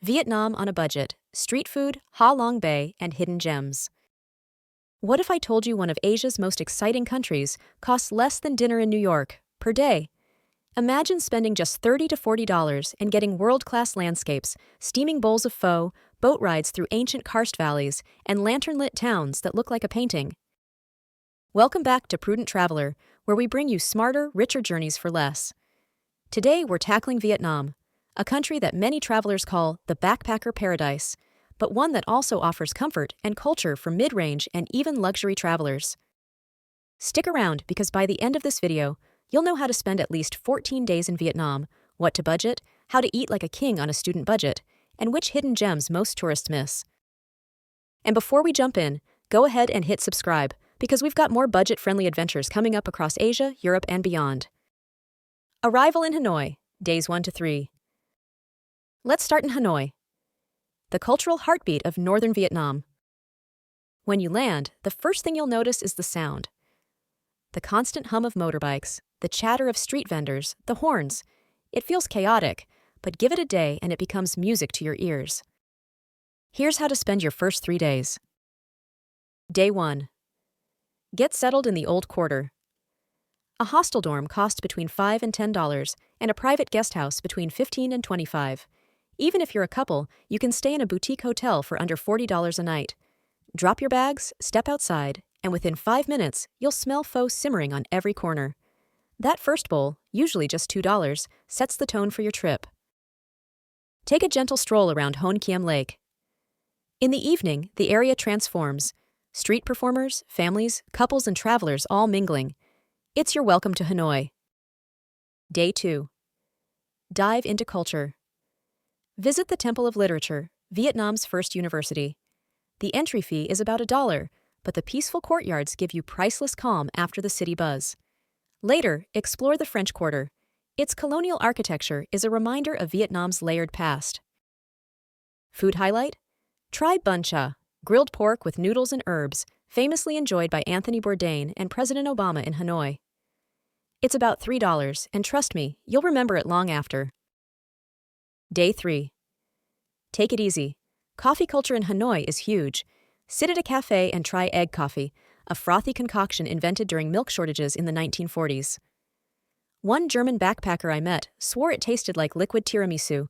Vietnam on a budget, street food, Ha Long Bay, and hidden gems. What if I told you one of Asia's most exciting countries costs less than dinner in New York per day? Imagine spending just $30 to $40 and getting world-class landscapes, steaming bowls of pho, boat rides through ancient karst valleys, and lantern-lit towns that look like a painting. Welcome back to Prudent Traveler, where we bring you smarter, richer journeys for less. Today, we're tackling Vietnam, a country that many travelers call the backpacker paradise, but one that also offers comfort and culture for mid-range and even luxury travelers. Stick around because by the end of this video, you'll know how to spend at least 14 days in Vietnam, what to budget, how to eat like a king on a student budget, and which hidden gems most tourists miss. And before we jump in, go ahead and hit subscribe, because we've got more budget-friendly adventures coming up across Asia, Europe, and beyond. Arrival in Hanoi, days 1 to 3. Let's start in Hanoi, the cultural heartbeat of northern Vietnam. When you land, the first thing you'll notice is the sound. The constant hum of motorbikes, the chatter of street vendors, the horns. It feels chaotic, but give it a day and it becomes music to your ears. Here's how to spend your first 3 days. Day 1. Get settled in the Old Quarter. A hostel dorm costs between $5 and $10, and a private guest house between $15 and $25. Even if you're a couple, you can stay in a boutique hotel for under $40 a night. Drop your bags, step outside, and within 5 minutes, you'll smell pho simmering on every corner. That first bowl, usually just $2, sets the tone for your trip. Take a gentle stroll around Hoi An Lake. In the evening, the area transforms. Street performers, families, couples, and travelers all mingling. It's your welcome to Hanoi. Day 2. Dive into culture. Visit the Temple of Literature, Vietnam's first university. The entry fee is about $1, but the peaceful courtyards give you priceless calm after the city buzz. Later, explore the French Quarter. Its colonial architecture is a reminder of Vietnam's layered past. Food highlight? Try bun cha, grilled pork with noodles and herbs, famously enjoyed by Anthony Bourdain and President Obama in Hanoi. It's about $3, and trust me, you'll remember it long after. Day 3. Take it easy. Coffee culture in Hanoi is huge. Sit at a cafe and try egg coffee, a frothy concoction invented during milk shortages in the 1940s. One German backpacker I met swore it tasted like liquid tiramisu.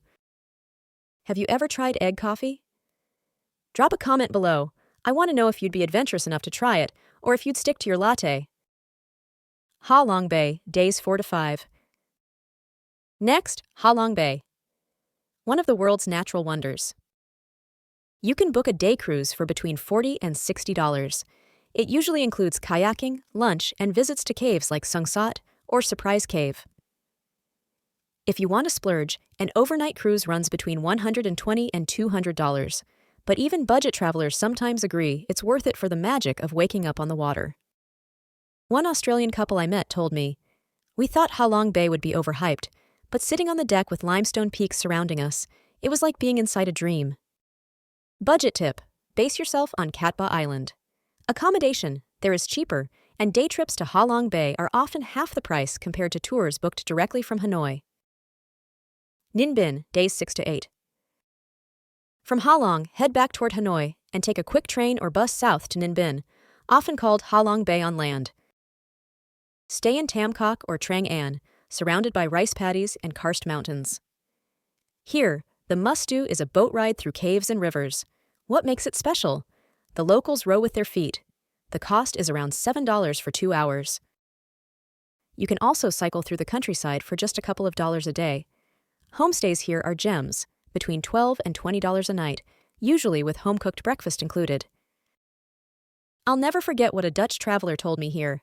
Have you ever tried egg coffee? Drop a comment below. I want to know if you'd be adventurous enough to try it, or if you'd stick to your latte. Ha Long Bay, days 4 to 5. Next, Ha Long Bay, one of the world's natural wonders. You can book a day cruise for between $40 and $60. It usually includes kayaking, lunch, and visits to caves like Sung Sat or Surprise Cave. If you want to splurge, an overnight cruise runs between $120 and $200. But even budget travelers sometimes agree it's worth it for the magic of waking up on the water. One Australian couple I met told me, "We thought Ha Long Bay would be overhyped, but sitting on the deck with limestone peaks surrounding us, it was like being inside a dream." Budget tip: base yourself on Cat Ba Island. Accommodation there is cheaper, and day trips to Ha Long Bay are often half the price compared to tours booked directly from Hanoi. Ninh Binh, days 6 to 8. From Ha Long, head back toward Hanoi and take a quick train or bus south to Ninh Binh, often called Ha Long Bay on land. Stay in Tam Coc or Trang An, surrounded by rice paddies and karst mountains. Here, the must-do is a boat ride through caves and rivers. What makes it special? The locals row with their feet. The cost is around $7 for 2 hours. You can also cycle through the countryside for just a couple of dollars a day. Homestays here are gems, between $12 and $20 a night, usually with home-cooked breakfast included. I'll never forget what a Dutch traveler told me here.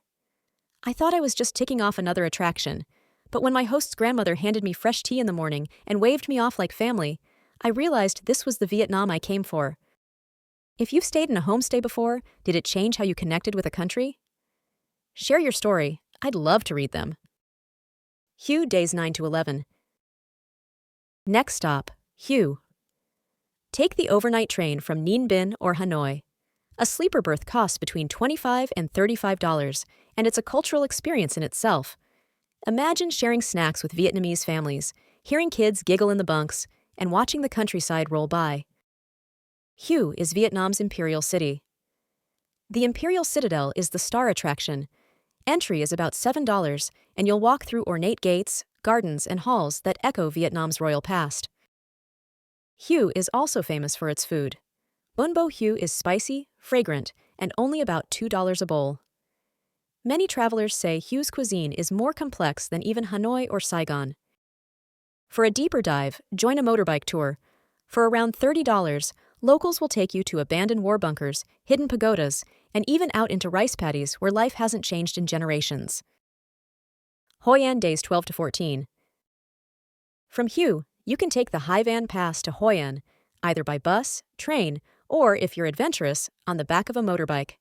I thought I was just ticking off another attraction, but when my host's grandmother handed me fresh tea in the morning and waved me off like family, I realized this was the Vietnam I came for. If you've stayed in a homestay before, did it change how you connected with a country? Share your story. I'd love to read them. Hue, days 9 to 11. Next stop, Hue. Take the overnight train from Ninh Binh or Hanoi. A sleeper berth costs between $25 and $35, and it's a cultural experience in itself. Imagine sharing snacks with Vietnamese families, hearing kids giggle in the bunks, and watching the countryside roll by. Hue is Vietnam's imperial city. The Imperial Citadel is the star attraction. Entry is about $7, and you'll walk through ornate gates, gardens, and halls that echo Vietnam's royal past. Hue is also famous for its food. Bun Bo Hue is spicy, fragrant, and only about $2 a bowl. Many travelers say Hue's cuisine is more complex than even Hanoi or Saigon. For a deeper dive, join a motorbike tour. For around $30, locals will take you to abandoned war bunkers, hidden pagodas, and even out into rice paddies where life hasn't changed in generations. Hoi An days 12 to 14. From Hue, you can take the Hai Van Pass to Hoi An, either by bus, train, or, if you're adventurous, on the back of a motorbike.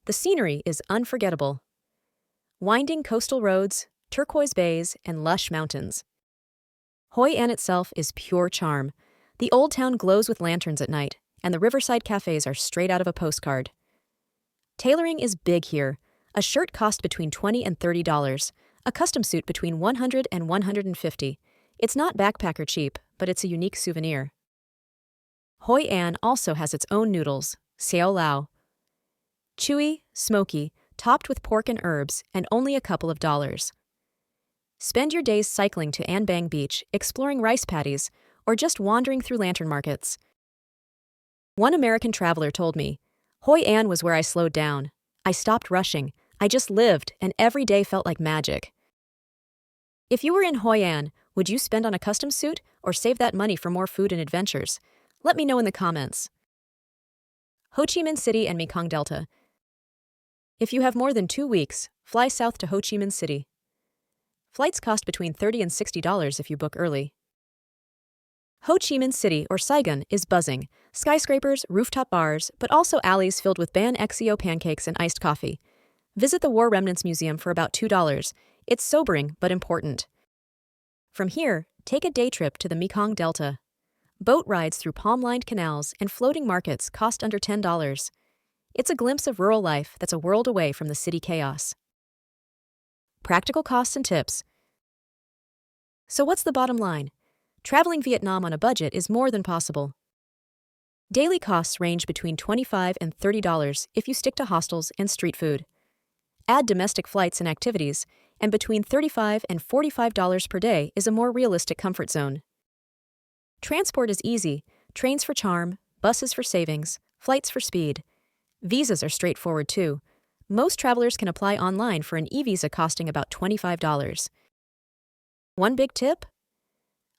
The scenery is unforgettable. Winding coastal roads, turquoise bays, and lush mountains. Hoi An itself is pure charm. The old town glows with lanterns at night, and the riverside cafes are straight out of a postcard. Tailoring is big here. A shirt costs between $20 and $30, a custom suit between $100 and $150. It's not backpacker cheap, but it's a unique souvenir. Hoi An also has its own noodles, Xiao Lao. Chewy, smoky, topped with pork and herbs, and only a couple of dollars. Spend your days cycling to An Bang Beach, exploring rice paddies, or just wandering through lantern markets. One American traveler told me, Hoi An was where I slowed down. I stopped rushing. I just lived, and every day felt like magic. If you were in Hoi An, would you spend on a custom suit or save that money for more food and adventures? Let me know in the comments. Ho Chi Minh City and Mekong Delta. If you have more than 2 weeks, fly south to Ho Chi Minh City. Flights cost between $30 and $60 if you book early. Ho Chi Minh City, or Saigon, is buzzing. Skyscrapers, rooftop bars, but also alleys filled with Ban Xeo pancakes and iced coffee. Visit the War Remnants Museum for about $2. It's sobering, but important. From here, take a day trip to the Mekong Delta. Boat rides through palm-lined canals and floating markets cost under $10. It's a glimpse of rural life that's a world away from the city chaos. Practical costs and tips. So what's the bottom line? Traveling Vietnam on a budget is more than possible. Daily costs range between $25 and $30 if you stick to hostels and street food. Add domestic flights and activities, and between $35 and $45 per day is a more realistic comfort zone. Transport is easy, trains for charm, buses for savings, flights for speed. Visas are straightforward too. Most travelers can apply online for an e-visa costing about $25. One big tip?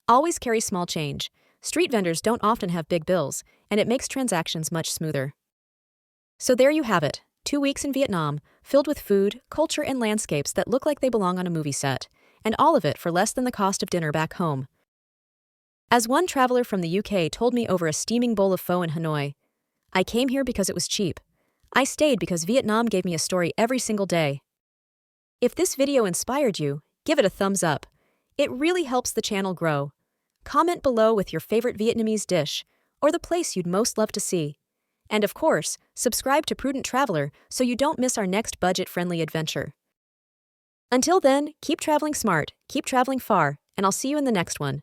Always carry small change. Street vendors don't often have big bills, and it makes transactions much smoother. So there you have it, 2 weeks in Vietnam, filled with food, culture, and landscapes that look like they belong on a movie set, and all of it for less than the cost of dinner back home. As one traveler from the UK told me over a steaming bowl of pho in Hanoi, I came here because it was cheap. I stayed because Vietnam gave me a story every single day. If this video inspired you, give it a thumbs up. It really helps the channel grow. Comment below with your favorite Vietnamese dish, or the place you'd most love to see. And of course, subscribe to Prudent Traveler so you don't miss our next budget-friendly adventure. Until then, keep traveling smart, keep traveling far, and I'll see you in the next one.